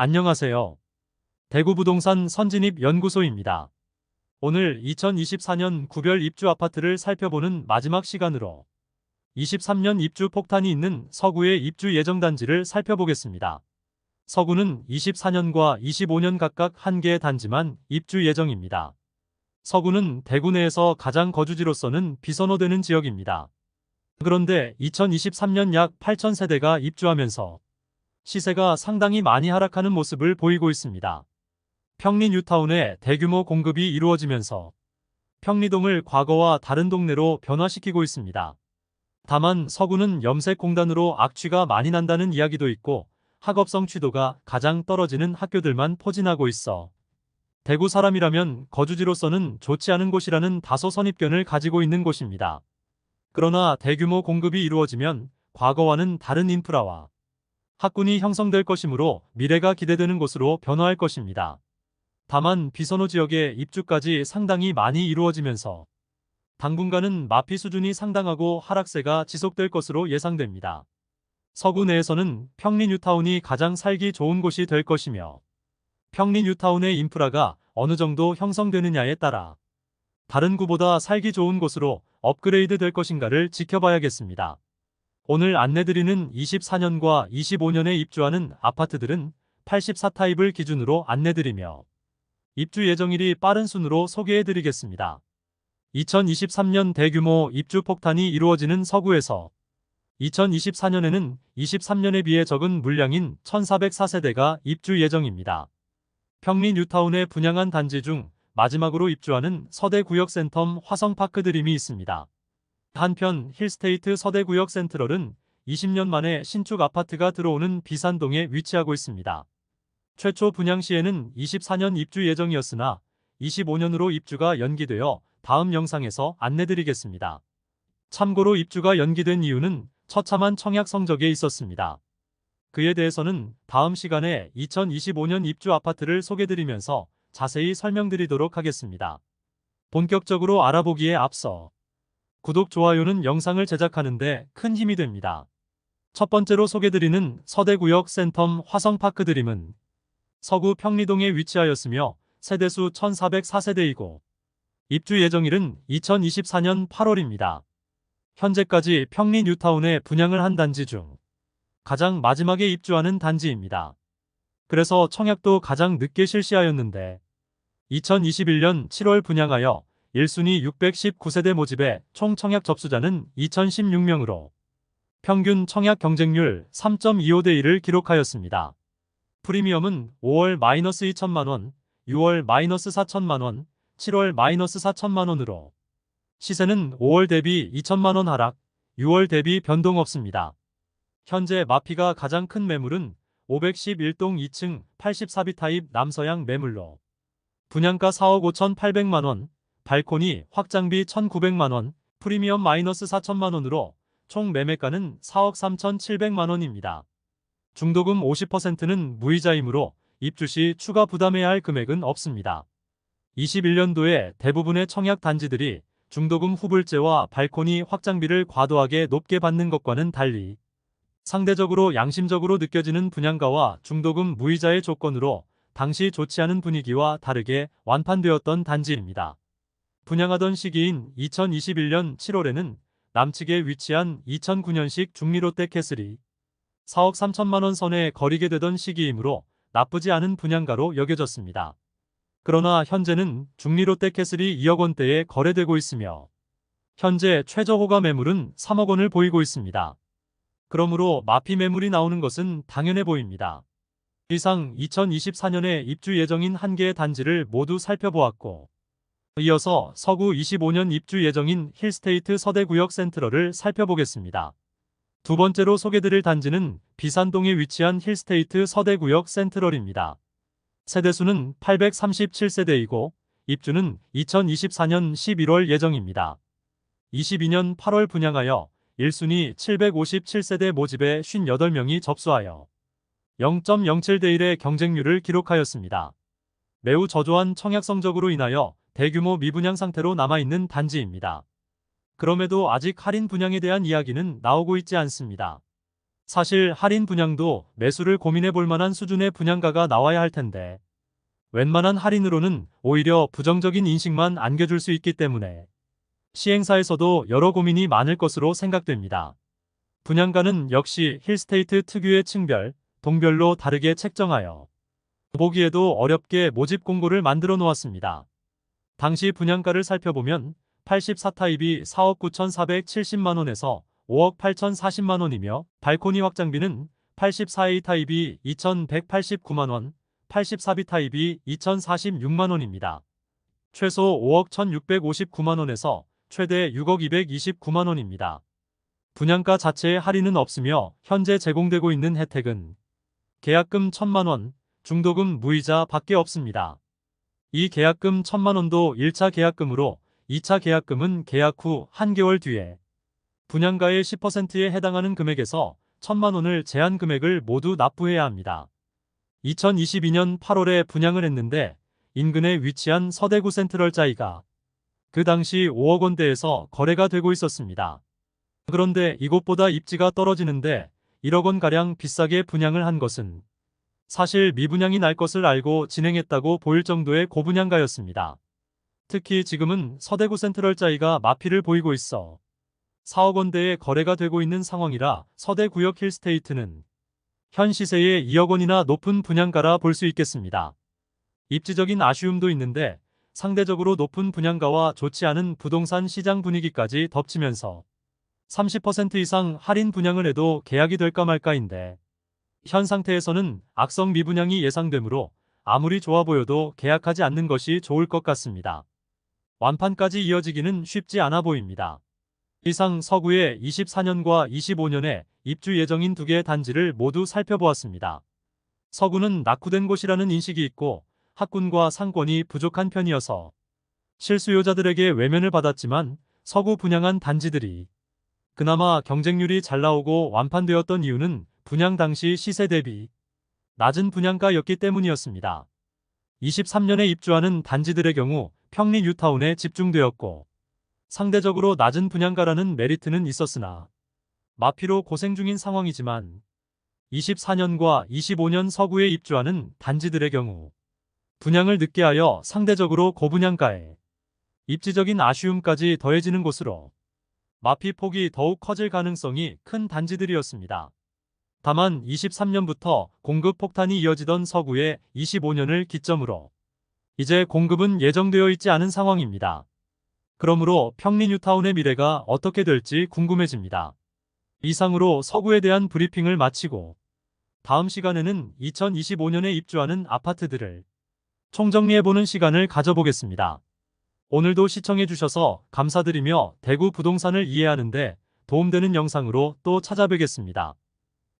안녕하세요. 대구부동산 선진입연구소입니다. 오늘 2024년 구별 입주 아파트를 살펴보는 마지막 시간으로 23년 입주 폭탄이 있는 서구의 입주 예정 단지를 살펴보겠습니다. 서구는 24년과 25년 각각 1개의 단지만 입주 예정입니다. 서구는 대구 내에서 가장 거주지로서는 비선호되는 지역입니다. 그런데 2023년 약 8,000세대가 입주하면서 시세가 상당히 많이 하락하는 모습을 보이고 있습니다. 평리 뉴타운에 대규모 공급이 이루어지면서 평리동을 과거와 다른 동네로 변화시키고 있습니다. 다만 서구는 염색공단으로 악취가 많이 난다는 이야기도 있고 학업성 취도가 가장 떨어지는 학교들만 포진하고 있어 대구 사람이라면 거주지로서는 좋지 않은 곳이라는 다소 선입견을 가지고 있는 곳입니다. 그러나 대규모 공급이 이루어지면 과거와는 다른 인프라와 학군이 형성될 것이므로 미래가 기대되는 곳으로 변화할 것입니다. 다만 비선호 지역의 입주까지 상당히 많이 이루어지면서 당분간은 마피 수준이 상당하고 하락세가 지속될 것으로 예상됩니다. 서구 내에서는 평리 뉴타운이 가장 살기 좋은 곳이 될 것이며 평리 뉴타운의 인프라가 어느 정도 형성되느냐에 따라 다른 구보다 살기 좋은 곳으로 업그레이드 될 것인가를 지켜봐야겠습니다. 오늘 안내드리는 24년과 25년에 입주하는 아파트들은 84타입을 기준으로 안내드리며 입주 예정일이 빠른 순으로 소개해드리겠습니다. 2023년 대규모 입주 폭탄이 이루어지는 서구에서 2024년에는 23년에 비해 적은 물량인 1,404세대가 입주 예정입니다. 평리 뉴타운에 분양한 단지 중 마지막으로 입주하는 서대구역센텀 화성파크 드림이 있습니다. 한편 힐스테이트 서대구역 센트럴은 20년 만에 신축 아파트가 들어오는 비산동에 위치하고 있습니다. 최초 분양 시에는 24년 입주 예정이었으나 25년으로 입주가 연기되어 다음 영상에서 안내드리겠습니다. 참고로 입주가 연기된 이유는 처참한 청약 성적에 있었습니다. 그에 대해서는 다음 시간에 2025년 입주 아파트를 소개드리면서 자세히 설명드리도록 하겠습니다. 본격적으로 알아보기에 앞서 구독, 좋아요는 영상을 제작하는데 큰 힘이 됩니다. 첫 번째로 소개드리는 서대구역 센텀 화성파크 드림은 서구 평리동에 위치하였으며 세대수 1,404세대이고 입주 예정일은 2024년 8월입니다. 현재까지 평리 뉴타운에 분양을 한 단지 중 가장 마지막에 입주하는 단지입니다. 그래서 청약도 가장 늦게 실시하였는데 2021년 7월 분양하여 1순위 619세대 모집에 총 청약 접수자는 2,016명으로 평균 청약 경쟁률 3.25대 1을 기록하였습니다. 프리미엄은 5월 -2천만원, 6월 -4천만원, 7월 -4천만원으로 시세는 5월 대비 2천만원 하락, 6월 대비 변동 없습니다. 현재 마피가 가장 큰 매물은 511동 2층 84비 타입 남서양 매물로 분양가 4억 5,800만원, 발코니 확장비 1,900만원, 프리미엄 -4천만원으로 총 매매가는 4억 3,700만원입니다. 중도금 50%는 무이자이므로 입주 시 추가 부담해야 할 금액은 없습니다. 21년도에 대부분의 청약 단지들이 중도금 후불제와 발코니 확장비를 과도하게 높게 받는 것과는 달리 상대적으로 양심적으로 느껴지는 분양가와 중도금 무이자의 조건으로 당시 좋지 않은 분위기와 다르게 완판되었던 단지입니다. 분양하던 시기인 2021년 7월에는 남측에 위치한 2009년식 중리롯데 캐슬이 4억 3천만원 선에 거리게 되던 시기이므로 나쁘지 않은 분양가로 여겨졌습니다. 그러나 현재는 중리롯데 캐슬이 2억 원대에 거래되고 있으며 현재 최저 호가 매물은 3억 원을 보이고 있습니다. 그러므로 마피 매물이 나오는 것은 당연해 보입니다. 이상 2024년에 입주 예정인 1개의 단지를 모두 살펴보았고 이어서 서구 25년 입주 예정인 힐스테이트 서대구역 센트럴을 살펴보겠습니다. 두 번째로 소개드릴 단지는 비산동에 위치한 힐스테이트 서대구역 센트럴입니다. 세대수는 837세대이고 입주는 2024년 11월 예정입니다. 22년 8월 분양하여 1순위 757세대 모집에 58명이 접수하여 0.07대 1의 경쟁률을 기록하였습니다. 매우 저조한 청약 성적으로 인하여 대규모 미분양 상태로 남아있는 단지입니다. 그럼에도 아직 할인 분양에 대한 이야기는 나오고 있지 않습니다. 사실 할인 분양도 매수를 고민해 볼 만한 수준의 분양가가 나와야 할 텐데 웬만한 할인으로는 오히려 부정적인 인식만 안겨줄 수 있기 때문에 시행사에서도 여러 고민이 많을 것으로 생각됩니다. 분양가는 역시 힐스테이트 특유의 층별, 동별로 다르게 책정하여 보기에도 어렵게 모집 공고를 만들어 놓았습니다. 당시 분양가를 살펴보면 84타입이 4억 9,470만원에서 5억 8,040만원이며 발코니 확장비는 84A 타입이 2,189만원, 84B 타입이 2,046만원입니다. 최소 5억 1,659만원에서 최대 6억 229만원입니다. 분양가 자체에 할인은 없으며 현재 제공되고 있는 혜택은 계약금 1,000만원, 중도금 무이자 밖에 없습니다. 이 계약금 1,000만원도 1차 계약금으로 2차 계약금은 계약 후 한개월 뒤에 분양가의 10%에 해당하는 금액에서 1,000만원을 제한 금액을 모두 납부해야 합니다. 2022년 8월에 분양을 했는데 인근에 위치한 서대구 센트럴자이가 그 당시 5억 원대에서 거래가 되고 있었습니다. 그런데 이곳보다 입지가 떨어지는데 1억 원가량 비싸게 분양을 한 것은 사실 미분양이 날 것을 알고 진행했다고 보일 정도의 고분양가였습니다. 특히 지금은 서대구 센트럴자이가 마피를 보이고 있어 4억 원대에 거래가 되고 있는 상황이라 서대구역 힐스테이트는 현 시세의 2억 원이나 높은 분양가라 볼 수 있겠습니다. 입지적인 아쉬움도 있는데 상대적으로 높은 분양가와 좋지 않은 부동산 시장 분위기까지 덮치면서 30% 이상 할인 분양을 해도 계약이 될까 말까인데 현 상태에서는 악성 미분양이 예상되므로 아무리 좋아 보여도 계약하지 않는 것이 좋을 것 같습니다. 완판까지 이어지기는 쉽지 않아 보입니다. 이상 서구의 24년과 25년에 입주 예정인 두 개의 단지를 모두 살펴보았습니다. 서구는 낙후된 곳이라는 인식이 있고 학군과 상권이 부족한 편이어서 실수요자들에게 외면을 받았지만 서구 분양한 단지들이 그나마 경쟁률이 잘 나오고 완판되었던 이유는 분양 당시 시세 대비 낮은 분양가였기 때문이었습니다. 23년에 입주하는 단지들의 경우 평리 뉴타운에 집중되었고 상대적으로 낮은 분양가라는 메리트는 있었으나 마피로 고생 중인 상황이지만 24년과 25년 서구에 입주하는 단지들의 경우 분양을 늦게 하여 상대적으로 고분양가에 입지적인 아쉬움까지 더해지는 곳으로 마피 폭이 더욱 커질 가능성이 큰 단지들이었습니다. 다만 23년부터 공급 폭탄이 이어지던 서구의 25년을 기점으로 이제 공급은 예정되어 있지 않은 상황입니다. 그러므로 평리 뉴타운의 미래가 어떻게 될지 궁금해집니다. 이상으로 서구에 대한 브리핑을 마치고 다음 시간에는 2025년에 입주하는 아파트들을 총정리해보는 시간을 가져보겠습니다. 오늘도 시청해주셔서 감사드리며 대구 부동산을 이해하는 데 도움되는 영상으로 또 찾아뵙겠습니다.